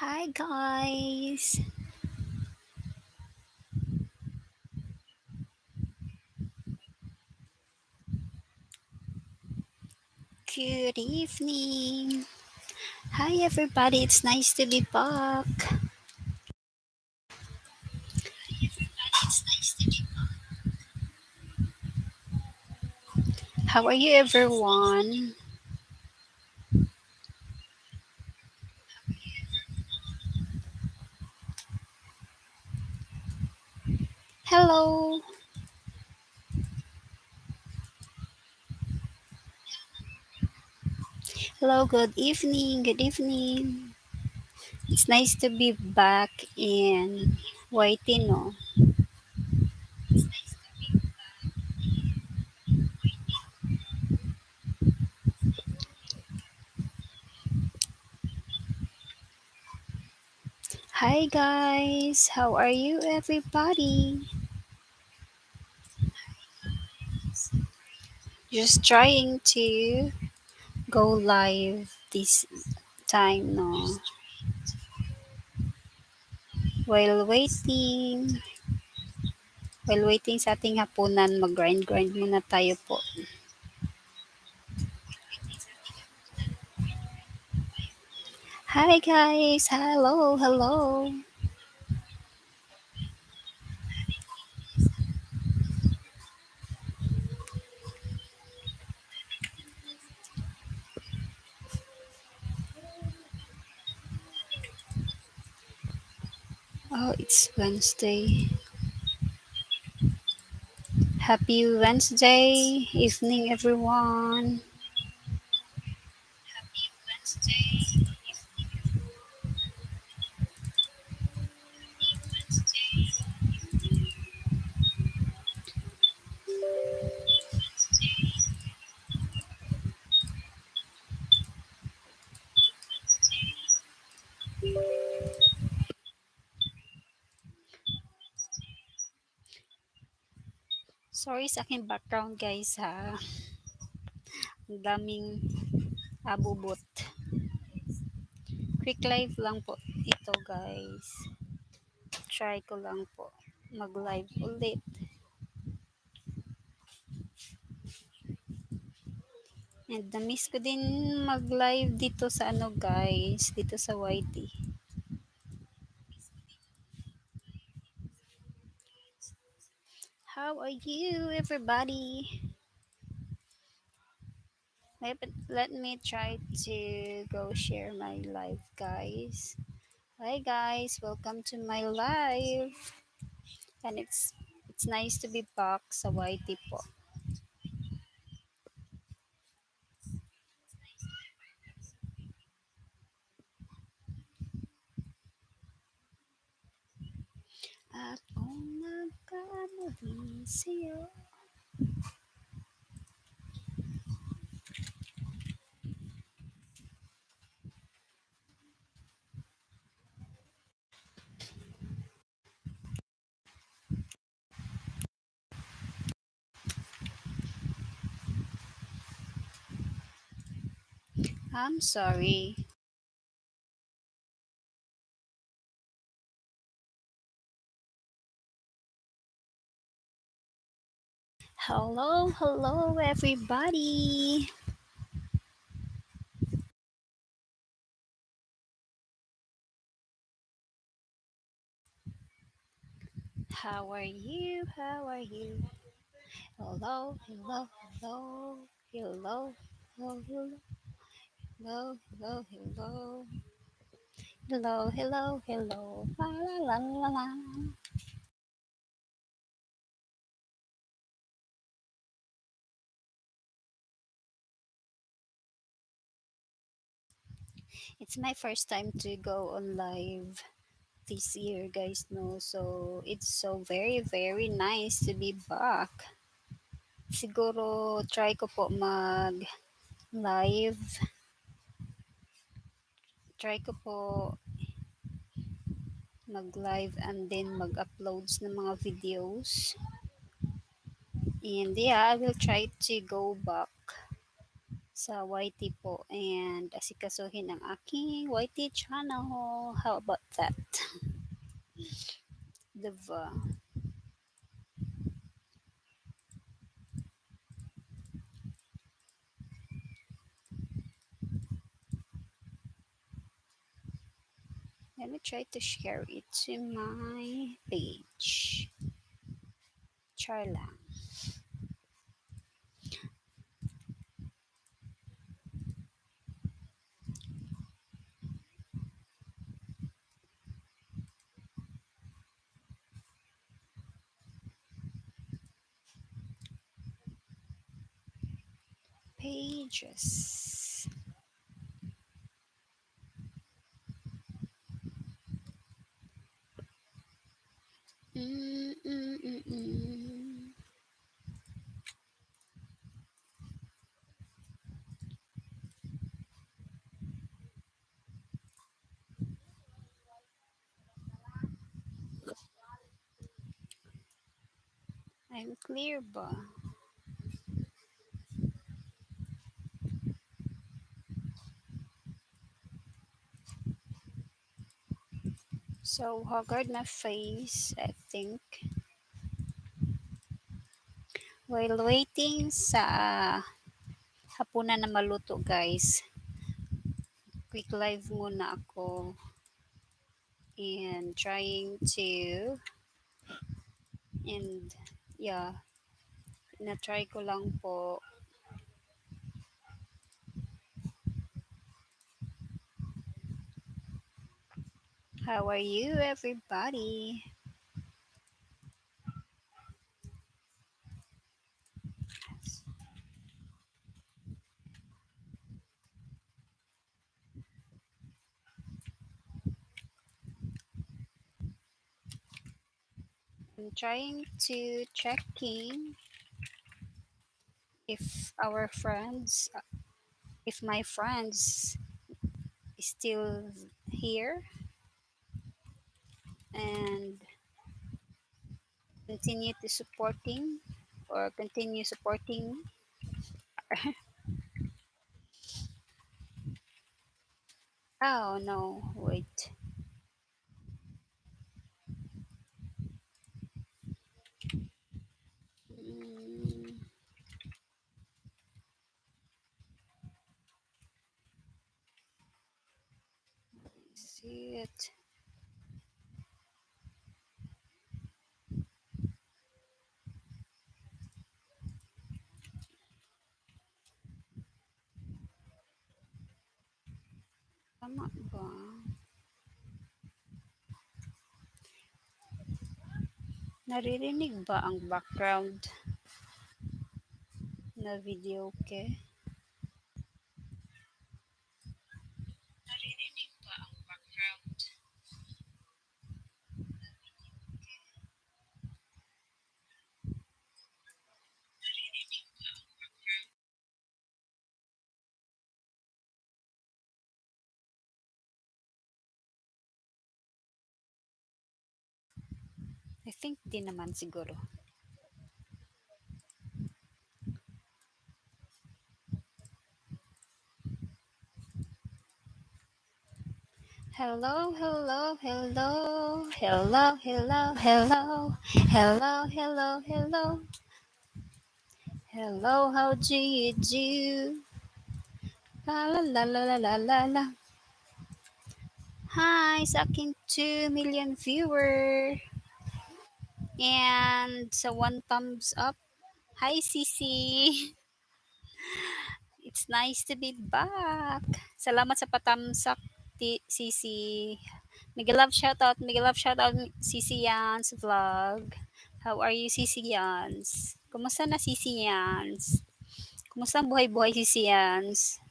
Hi guys. Good evening. Hi everybody. It's nice to be back. How are you everyone? Hello. Hello, good evening. Good evening. It's nice to be back in Waitino. Hi guys. How are you everybody? Just trying to go live this time no. While waiting, while waiting sa ating hapunan, mag-grind-grind muna tayo po. Hi guys! Hello, hello! Oh, it's Wednesday. Happy Wednesday evening, everyone. Sorry sa aking background guys ha. Ang daming abubot. Quick live lang po ito guys. Try ko lang po mag-live ulit. And na-miss ko din mag-live dito sa ano guys, dito sa YT. How are you everybody? Let me try to go share my live guys. Hi guys, welcome to my live. And it's nice to be back sa YT po. At kung nagkamali sa'yo. I'm sorry. Hello, hello everybody. How are you? How are you? Hello, hello, hello, hello, hello, hello, hello, hello, hello, hello, hello, hello, la la la la la. It's my first time to go on live this year, guys. No, so it's so very, very nice to be back. Siguro try ko po mag live. Try ko po mag live and then mag uploads ng mga videos. And yeah, I will try to go back sa YT po and asikasuhin ang aking YT channel. How about that? Diba? Let me try to share it to my page. Char lang. Pages. Mm, mm, mm, mm. I'm clear ba? So, haggard na face, I think. While waiting sa hapunan na maluto, guys, quick live muna ako and trying to, and yeah, na-try ko lang po. How are you, everybody? I'm trying to checking if our friends, if my friends is still here and continue to supporting or continue supporting. Oh no, wait. Mm, see it. Tama ba? Naririnig ba ang background na video ke? Naririnig ba ang background? I think di naman siguro. Hello, hello, hello, hello, hello, hello, hello, hello, hello, hello, how do you do? La la la la la la la la. Hi sa aking 2 million viewer. And sa one thumbs up. Hi Sisi. It's nice to be back. Salamat sa patamsak Sisi. Mega love shoutout, mega love shoutout Sisi Yans vlog. How are you Sisi Yans? Kumusta na Sisi Yans? Kumusta ang buhay-buhay Sisi Yans?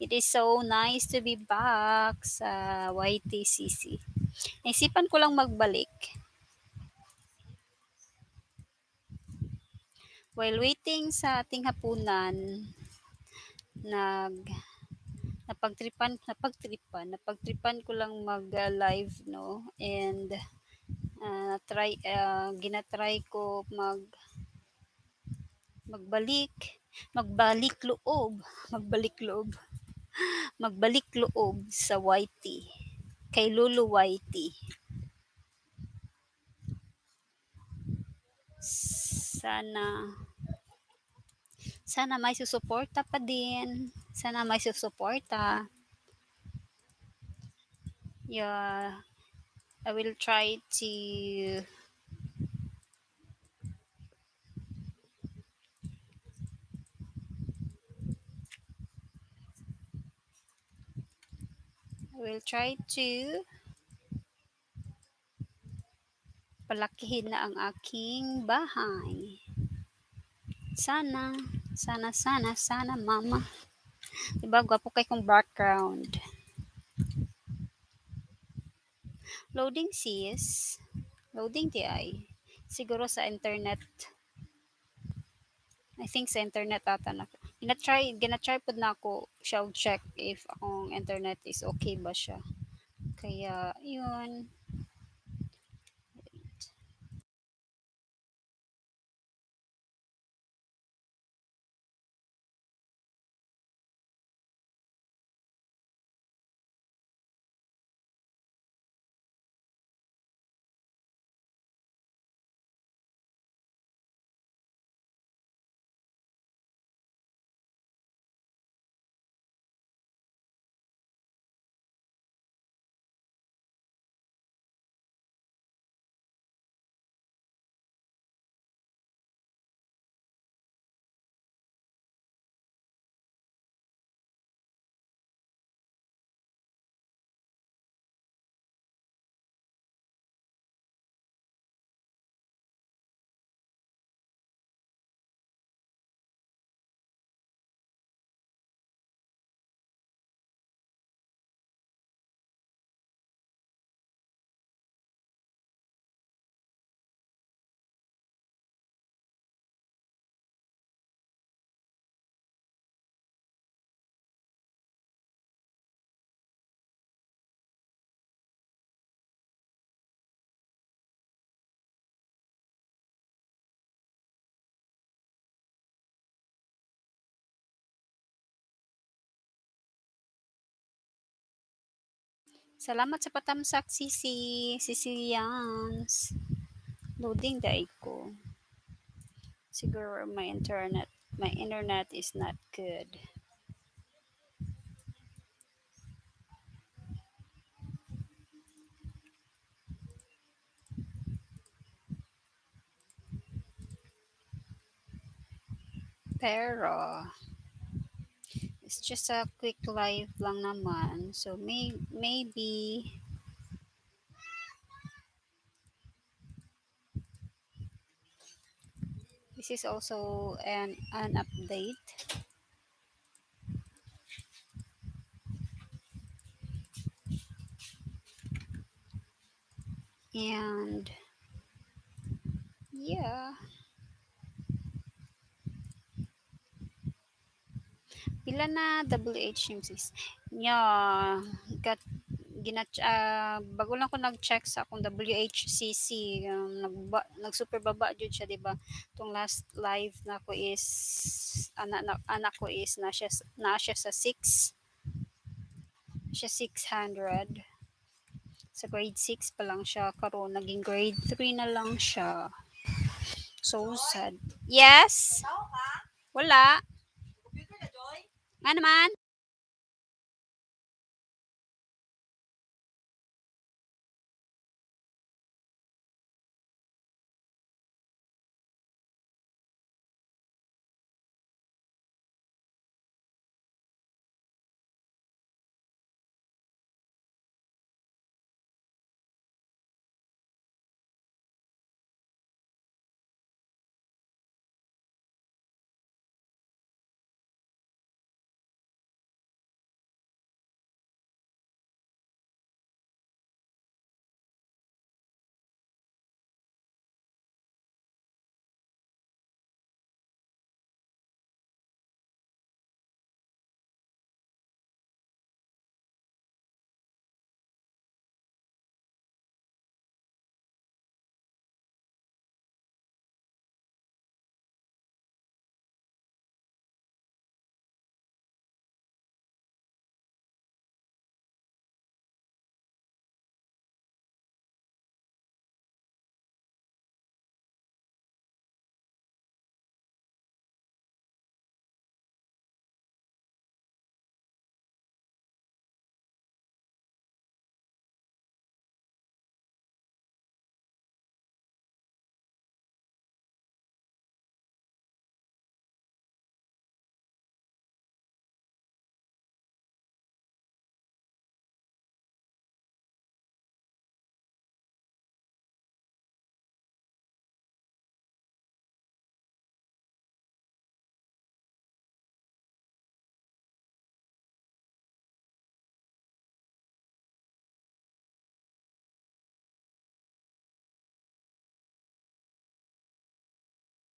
It is so nice to be back sa YTCC. Naisipan ko lang magbalik. While waiting sa ating hapunan, nag napagtripan ko lang mag-live no and ginatry ko magbalik magbalik loob magbalik loob Magbalik loob sa YT. Kay Lulu YT. Sana sana may susuporta pa din. Sana may susuporta. Yeah, I will try to palakihin na ang aking bahay. Sana, sana, mama. Diba, gwapo kay kong background. Loading sis. Loading di ay. Siguro sa internet. I think sa internet ata na. Gina-try po na ako siya check if akong internet is okay ba siya. Kaya, yun. Salamat sa patamsak, Sisi. Sisi Yans. Loading dai ko. Siguro my internet is not good. Pero, it's just a quick live lang naman. So, maybe, this is also an update. And, yeah. Pila na WH yung sis? Yeah, got bago lang ko nag-check sa akong WHCC, nag-super baba jud siya, 'di ba? Tong last live na ko is anak ko is na siya sa 600. Sa grade 6 pa lang siya, karon naging grade 3 na lang siya. So sad. Yes. Wala. Nga naman.